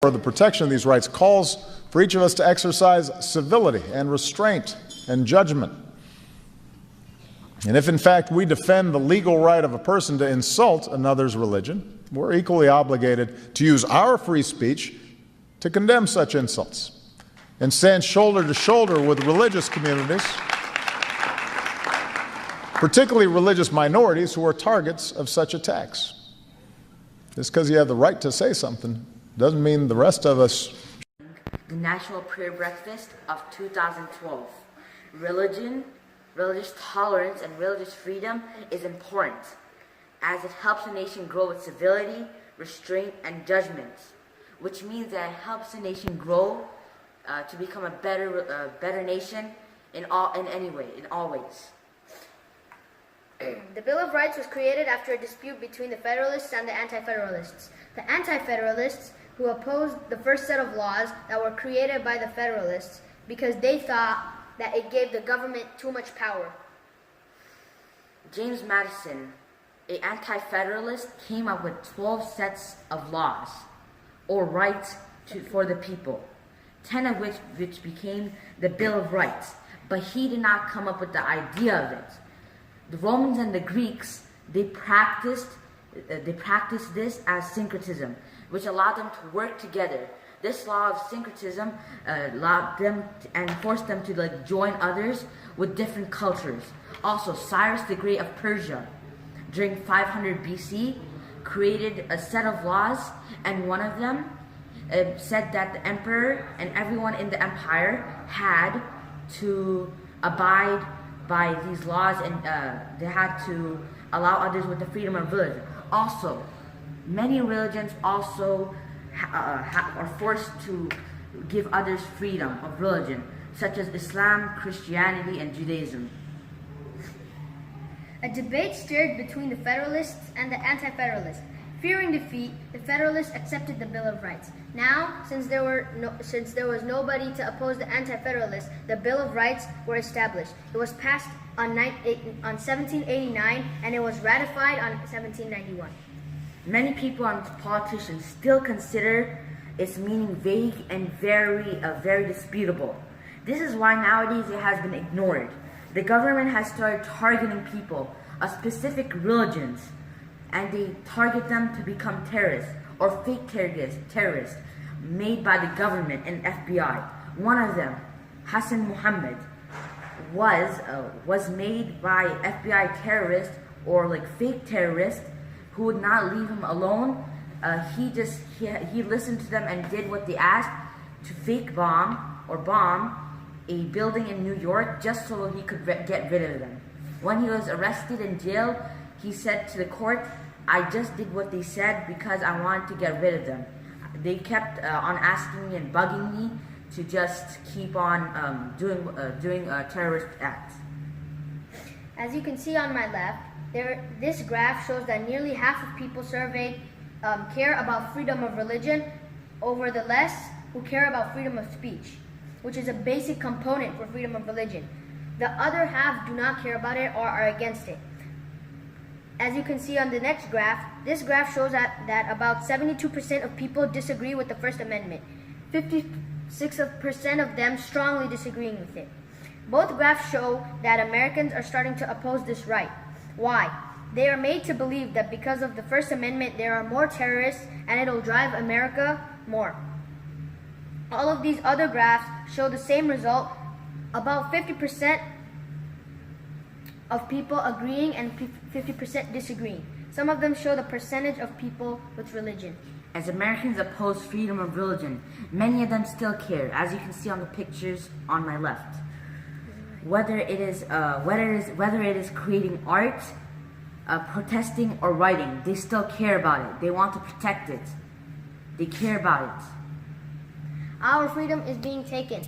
for the protection of these rights calls for each of us to exercise civility and restraint and judgment. And if, in fact, we defend the legal right of a person to insult another's religion, we're equally obligated to use our free speech to condemn such insults and stand shoulder to shoulder with religious communities, particularly religious minorities who are targets of such attacks. Just because you have the right to say something doesn't mean the rest of us. The National Prayer Breakfast of 2012. Religion, religious tolerance, and religious freedom is important as it helps a nation grow with civility, restraint, and judgment, which means that it helps a nation grow to become a better nation in all ways. The Bill of Rights was created after a dispute between the Federalists and the Anti-Federalists. The Anti-Federalists, who opposed the first set of laws that were created by the Federalists because they thought that it gave the government too much power. James Madison, an anti-federalist, came up with 12 sets of laws or rights for the people, 10 of which became the Bill of Rights, but he did not come up with the idea of it. The Romans and the Greeks, they practiced this as syncretism, which allowed them to work together. This law of syncretism allowed them and forced them to join others with different cultures. Also, Cyrus the Great of Persia, during 500 BC, created a set of laws, and one of them said that the emperor and everyone in the empire had to abide by these laws, and they had to allow others with the freedom of religion. Also, many religions also are forced to give others freedom of religion, such as Islam, Christianity, and Judaism. A debate stirred between the Federalists and the Anti-Federalists. Fearing defeat, the Federalists accepted the Bill of Rights. Now, since there was nobody to oppose the Anti-Federalists, the Bill of Rights were established. It was passed on 1789 and it was ratified on 1791. Many people and politicians still consider its meaning vague and very disputable. This is why nowadays it has been ignored. The government has started targeting people of specific religions, and they target them to become terrorists or fake terrorists made by the government and FBI. One of them, Hassan Muhammad, was made by FBI terrorists or fake terrorists who would not leave him alone. He listened to them and did what they asked, to fake bomb a building in New York just so he could get rid of them. When he was arrested in jail, he said to the court, "I just did what they said because I wanted to get rid of them." They kept on asking me and bugging me to just keep on doing terrorist acts. As you can see on my left, this graph shows that nearly half of people surveyed care about freedom of religion over the less who care about freedom of speech, which is a basic component for freedom of religion. The other half do not care about it or are against it. As you can see on the next graph, this graph shows that about 72% of people disagree with the First Amendment, 56% of them strongly disagreeing with it. Both graphs show that Americans are starting to oppose this right. Why? They are made to believe that because of the First Amendment there are more terrorists and it'll drive America more. All of these other graphs show the same result, about 50% of people agreeing and 50% disagreeing. Some of them show the percentage of people with religion. As Americans oppose freedom of religion, many of them still care, as you can see on the pictures on my left. Whether it is creating art, protesting, or writing, they still care about it. They want to protect it. They care about it. Our freedom is being taken.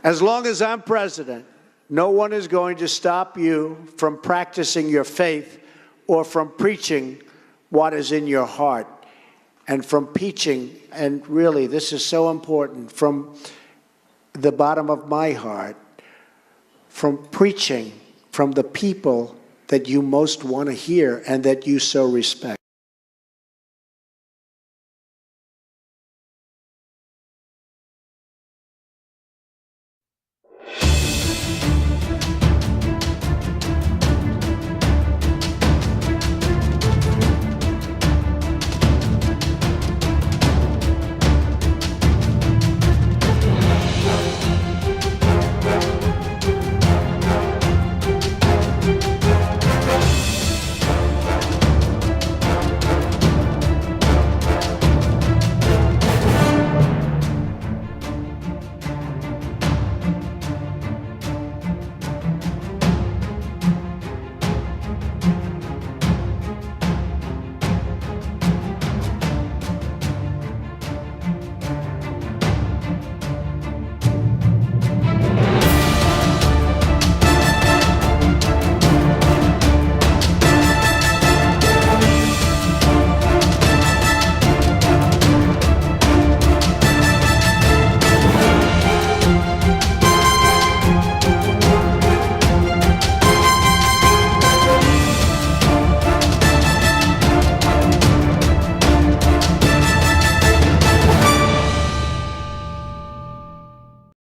As long as I'm president, no one is going to stop you from practicing your faith or from preaching what is in your heart and from preaching, and really this is so important, from the bottom of my heart, from preaching from the people that you most want to hear and that you so respect.